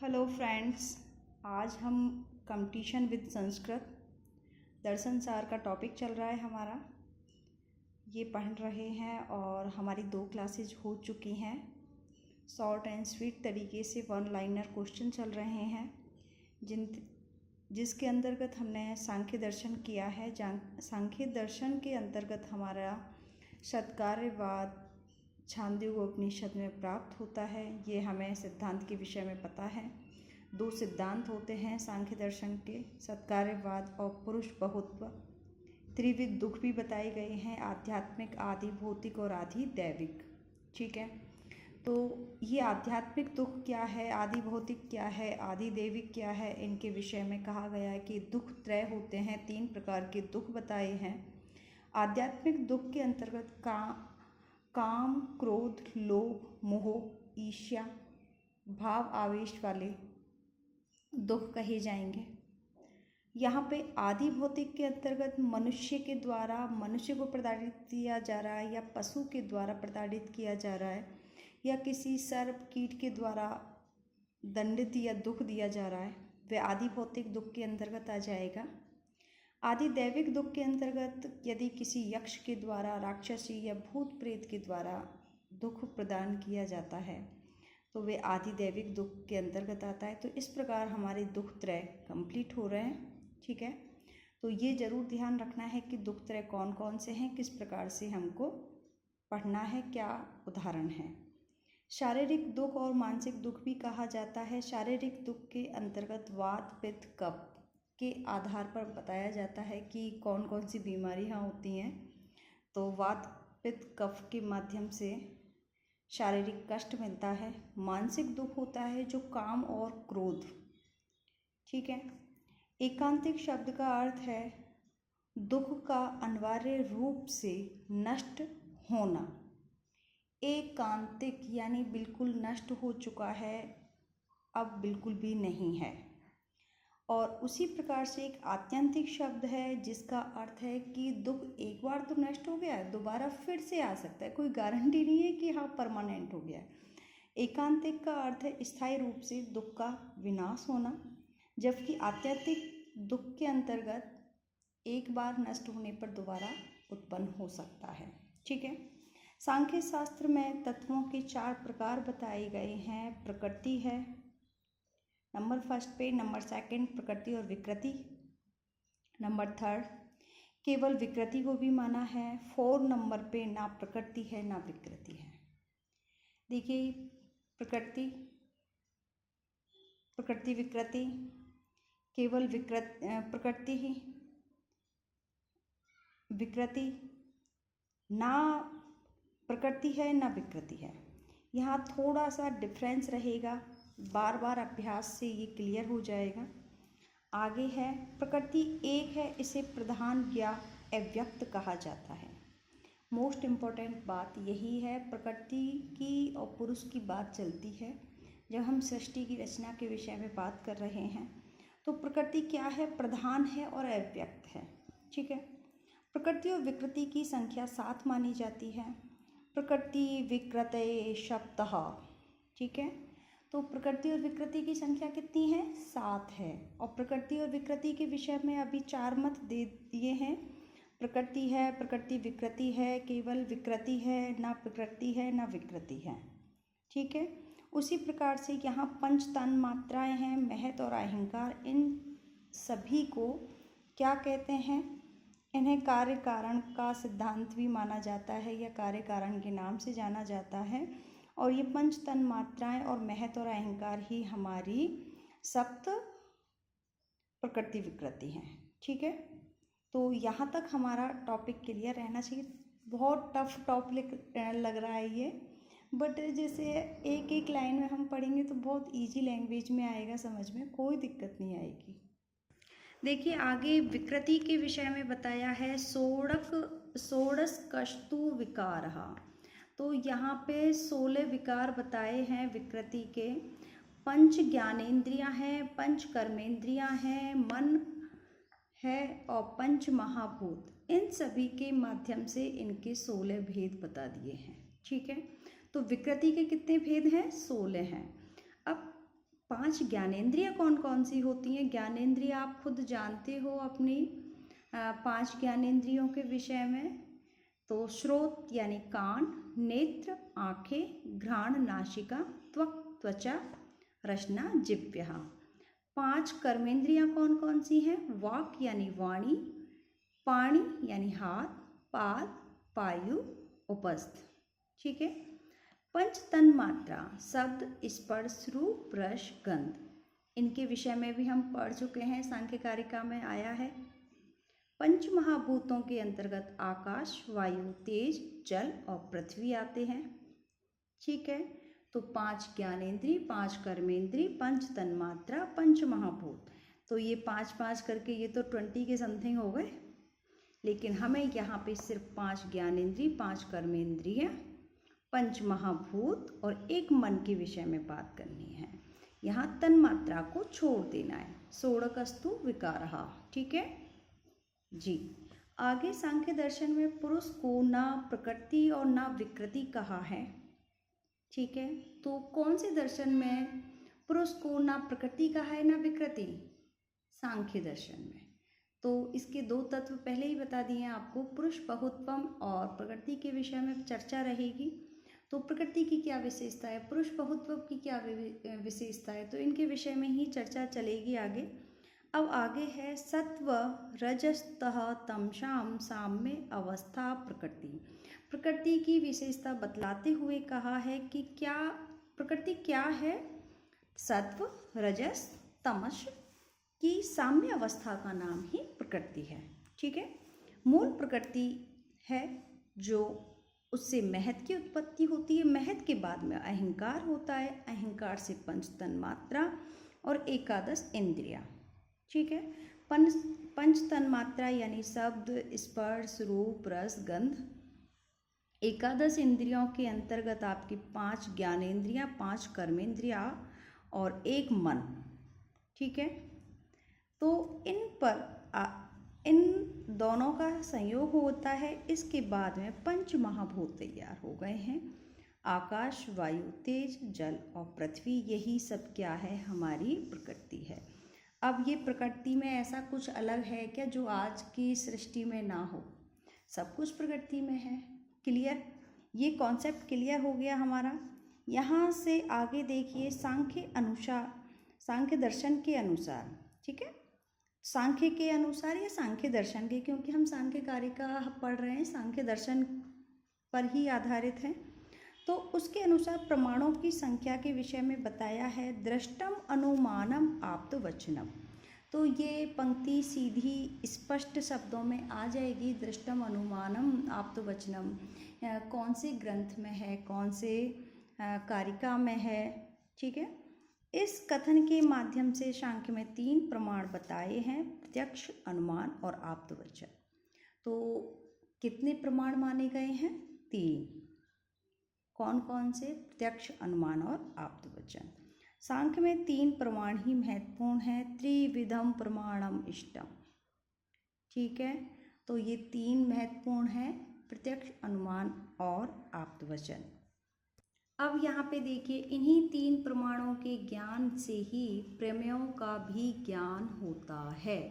Hello friends, आज हम competition with Sanskrit दर्शन सार का टॉपिक चल रहा है हमारा। ये पढ़ रहे हैं और हमारी 2 क्लासेज हो चुकी हैं। शॉर्ट एंड स्वीट तरीके से 1 लाइनर क्वेश्चन चल रहे हैं जिसके अंतर्गत हमने सांख्य दर्शन किया है। सांख्य दर्शन के अंतर्गत हमारा सत्कार्यवाद छांदोग्योपनिषद में प्राप्त होता है। ये हमें सिद्धांत के विषय में पता है। 2 सिद्धांत होते हैं सांख्य दर्शन के, सत्कार्यवाद और पुरुष बहुत्व। त्रिविध दुख भी बताए गए हैं, आध्यात्मिक, आदि भौतिक और आदि दैविक। ठीक है, तो ये आध्यात्मिक दुख क्या है, आदि भौतिक क्या है, आदि दैविक क्या है, इनके विषय में कहा गया है कि दुख त्रय होते हैं। 3 प्रकार के दुख बताए हैं। आध्यात्मिक दुख के अंतर्गत काम, क्रोध, लोभ, मोह, ईर्ष्या, भाव आवेश वाले दुख कहे जाएंगे। यहाँ पे आदि भौतिक के अंतर्गत मनुष्य के द्वारा मनुष्य को प्रताड़ित किया जा रहा है, या पशु के द्वारा प्रताड़ित किया जा रहा है, या किसी सर्प कीट के द्वारा दंडित या दुख दिया जा रहा है, वह आदि भौतिक दुख के अंतर्गत आ जाएगा। आदि दैविक दुख के अंतर्गत यदि किसी यक्ष के द्वारा, राक्षसी या भूत प्रेत के द्वारा दुख प्रदान किया जाता है तो वे आदि दैविक दुख के अंतर्गत आता है। तो इस प्रकार हमारे दुख त्रय कंप्लीट हो रहे हैं। ठीक है, तो ये ज़रूर ध्यान रखना है कि दुख त्रय कौन कौन से हैं, किस प्रकार से हमको पढ़ना है, क्या उदाहरण है। शारीरिक दुख और मानसिक दुख भी कहा जाता है। शारीरिक दुख के अंतर्गत वात, पित्त, कफ के आधार पर बताया जाता है कि कौन कौन सी बीमारियां होती हैं। तो वात, पित्त, कफ के माध्यम से शारीरिक कष्ट मिलता है। मानसिक दुख होता है जो काम और क्रोध। ठीक है, एकांतिक शब्द का अर्थ है दुख का अनिवार्य रूप से नष्ट होना। एकांतिक यानी बिल्कुल नष्ट हो चुका है, अब बिल्कुल भी नहीं है। और उसी प्रकार से एक आत्यंतिक शब्द है जिसका अर्थ है कि दुख एक बार तो नष्ट हो गया है, दोबारा फिर से आ सकता है, कोई गारंटी नहीं है कि हाँ परमानेंट हो गया है। एकांतिक का अर्थ है स्थायी रूप से दुख का विनाश होना, जबकि आत्यंतिक दुख के अंतर्गत एक बार नष्ट होने पर दोबारा उत्पन्न हो सकता है। ठीक है, सांख्य शास्त्र में तत्वों के 4 प्रकार बताए गए हैं। प्रकृति है नंबर 1 पे, नंबर 2 प्रकृति और विकृति, नंबर 3 केवल विकृति को भी माना है, 4 नंबर पे ना प्रकृति है ना विकृति है। देखिए, प्रकृति, विकृति, केवल प्रकृति ही, विकृति, ना प्रकृति है ना विकृति है। यहाँ थोड़ा सा डिफरेंस रहेगा, बार बार अभ्यास से ये क्लियर हो जाएगा। आगे है प्रकृति एक है, इसे प्रधान या अव्यक्त कहा जाता है। मोस्ट इम्पॉर्टेंट बात यही है, प्रकृति की और पुरुष की बात चलती है जब हम सृष्टि की रचना के विषय में बात कर रहे हैं। तो प्रकृति क्या है, प्रधान है और अव्यक्त है। ठीक है, प्रकृति और विकृति की संख्या 7 मानी जाती है। प्रकृति विकृते सप्तः। ठीक है, तो प्रकृति और विकृति की संख्या कितनी है, 7 है। और प्रकृति और विकृति के विषय में अभी 4 मत दे दिए हैं। प्रकृति है, प्रकृति विकृति है, केवल विकृति है, ना प्रकृति है ना विकृति है। ठीक है, उसी प्रकार से यहाँ 5 तन मात्राएं हैं, महत और अहंकार। इन सभी को क्या कहते हैं, इन्हें कार्य कारण का सिद्धांत भी माना जाता है या कार्य कारण के नाम से जाना जाता है। और ये 5 तन मात्राएं और महत और अहंकार ही हमारी सप्त प्रकृति विकृति हैं। ठीक है, तो यहाँ तक हमारा टॉपिक क्लियर रहना चाहिए। बहुत टफ टॉपिक लग रहा है ये, बट जैसे एक एक लाइन में हम पढ़ेंगे तो बहुत इजी लैंग्वेज में आएगा, समझ में कोई दिक्कत नहीं आएगी। देखिए, आगे विकृति के विषय में बताया है षोडश कस्तु विकारः। तो यहाँ पे 16 विकार बताए हैं विकृति के। 5 ज्ञानेंद्रियां हैं, 5 कर्मेंद्रियां हैं, मन है और 5 महाभूत। इन सभी के माध्यम से इनके 16 भेद बता दिए हैं। ठीक है, तो विकृति के कितने भेद हैं, 16 हैं। अब 5 ज्ञानेंद्रिय कौन कौन सी होती हैं? ज्ञानेंद्रिय आप खुद जानते हो अपनी 5 ज्ञानेंद्रियों के विषय में। तो श्रोत यानी कान, नेत्र आँखें, घ्राण नासिका, त्वक त्वचा, रसना जिह्वा। 5 कर्मेंद्रियां कौन कौन सी हैं? वाक यानी वाणी, पाणी यानी हाथ, पाद, पायु, उपस्थ। ठीक है। पंच तन मात्रा शब्द, स्पर्श, रूप, रस, गंध, इनके विषय में भी हम पढ़ चुके हैं, सांख्य कारिका में आया है। पंच महाभूतों के अंतर्गत आकाश, वायु, तेज, जल और पृथ्वी आते हैं। ठीक है। तो 5 ज्ञानेंद्रिय, 5 कर्मेंद्रिय, पंच तन्मात्रा, पंच महाभूत, तो ये 5-5 करके ये तो 20 के समथिंग हो गए। लेकिन हमें यहाँ पे सिर्फ 5 ज्ञानेंद्रिय, 5 कर्मेंद्रिय, पंच महाभूत और एक मन के विषय में बात करनी है। यहाँ तन्मात्रा को छोड़ देना है। षोडशस्तु विकारः। ठीक है जी। आगे सांख्य दर्शन में पुरुष को ना प्रकृति और ना विकृति कहा है। ठीक है। तो कौन से दर्शन में पुरुष को ना प्रकृति कहा है ना विकृति? सांख्य दर्शन में। तो इसके 2 तत्व पहले ही बता दिए हैं आपको। पुरुष बहुत्वम और प्रकृति के विषय में चर्चा रहेगी। तो प्रकृति की क्या विशेषता है, पुरुष बहुत्व की क्या विशेषता है, तो इनके विषय में ही चर्चा चलेगी आगे। अब आगे है सत्व रजस्तः तमसाम साम्य अवस्था प्रकृति। प्रकृति की विशेषता बतलाते हुए कहा है कि क्या प्रकृति क्या है? सत्व रजस तमस की साम्य अवस्था का नाम ही प्रकृति है। ठीक है। मूल प्रकृति है जो उससे महत की उत्पत्ति होती है। महत के बाद में अहंकार होता है। अहंकार से पंच तन्मात्रा और एकादश इंद्रिया। ठीक है। पंच तन्मात्रा यानी शब्द, स्पर्श, रूप, रस, गंध। एकादश इंद्रियों के अंतर्गत आपकी 5 ज्ञानेंद्रियां, 5 कर्मेंद्रियां और एक मन। ठीक है। तो इन दोनों का संयोग होता है। इसके बाद में पंच महाभूत तैयार हो गए हैं। आकाश, वायु, तेज, जल और पृथ्वी, यही सब क्या है? हमारी प्रकृति है। अब ये प्रकृति में ऐसा कुछ अलग है क्या जो आज की सृष्टि में ना हो? सब कुछ प्रकृति में है। क्लियर? ये कॉन्सेप्ट क्लियर हो गया हमारा। यहाँ से आगे देखिए सांख्य दर्शन के अनुसार। ठीक है। सांख्य के अनुसार या सांख्य दर्शन के, क्योंकि हम सांख्य कारिका पढ़ रहे हैं, सांख्य दर्शन पर ही आधारित है। तो उसके अनुसार प्रमाणों की संख्या के विषय में बताया है दृष्टम अनुमानम आप्तवचनम। तो ये पंक्ति सीधी स्पष्ट शब्दों में आ जाएगी। दृष्टम अनुमानम आप्तवचनम कौन से ग्रंथ में है, कौन से कारिका में है। ठीक है। इस कथन के माध्यम से सांख्य में 3 प्रमाण बताए हैं, प्रत्यक्ष, अनुमान और आप्तवचन। तो कितने प्रमाण माने गए हैं? 3। कौन कौन से? प्रत्यक्ष, अनुमान और आप्तवचन। सांख्य में 3 प्रमाण ही महत्वपूर्ण हैं। त्रिविधम प्रमाणम इष्टम। ठीक है। तो ये 3 महत्वपूर्ण हैं, प्रत्यक्ष, अनुमान और आप्तवचन। अब यहाँ पे देखिए, इन्हीं 3 प्रमाणों के ज्ञान से ही प्रमेयों का भी ज्ञान होता है।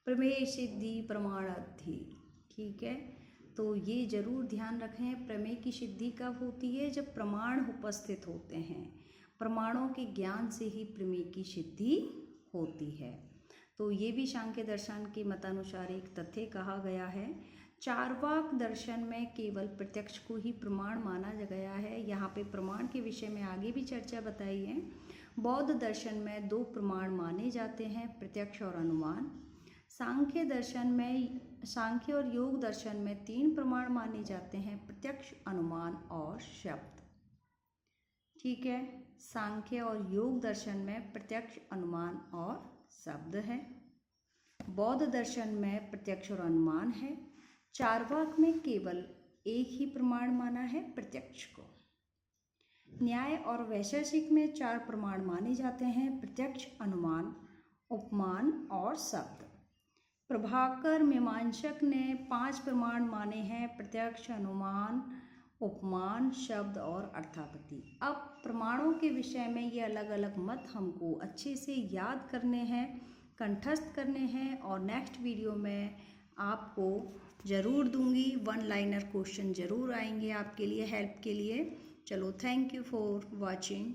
प्रमेय सिद्धि प्रमाणाद्धि। ठीक है। तो ये जरूर ध्यान रखें, प्रमेय की सिद्धि कब होती है? जब प्रमाण उपस्थित होते हैं। प्रमाणों के ज्ञान से ही प्रमेय की सिद्धि होती है। तो ये भी सांख्य दर्शन के मतानुसार एक तथ्य कहा गया है। चार्वाक दर्शन में केवल प्रत्यक्ष को ही प्रमाण माना गया है। यहाँ पे प्रमाण के विषय में आगे भी चर्चा बताई है। बौद्ध दर्शन में 2 प्रमाण माने जाते हैं, प्रत्यक्ष और अनुमान। सांख्य दर्शन में, सांख्य और योग दर्शन में 3 प्रमाण माने जाते हैं, प्रत्यक्ष, अनुमान और शब्द। ठीक है। सांख्य और योग दर्शन में प्रत्यक्ष, अनुमान और शब्द है। बौद्ध दर्शन में प्रत्यक्ष और अनुमान है। चार्वाक में केवल एक ही प्रमाण माना है, प्रत्यक्ष को। न्याय और वैशेषिक में 4 प्रमाण माने जाते हैं, प्रत्यक्ष, अनुमान, उपमान और शब्द। प्रभाकर मीमांसक ने 5 प्रमाण माने हैं, प्रत्यक्ष, अनुमान, उपमान, शब्द और अर्थापत्ति। अब प्रमाणों के विषय में ये अलग अलग मत हमको अच्छे से याद करने हैं, कंठस्थ करने हैं और नेक्स्ट वीडियो में आपको ज़रूर दूंगी। वन लाइनर क्वेश्चन ज़रूर आएंगे आपके लिए हेल्प के लिए। चलो, थैंक यू फॉर वॉचिंग।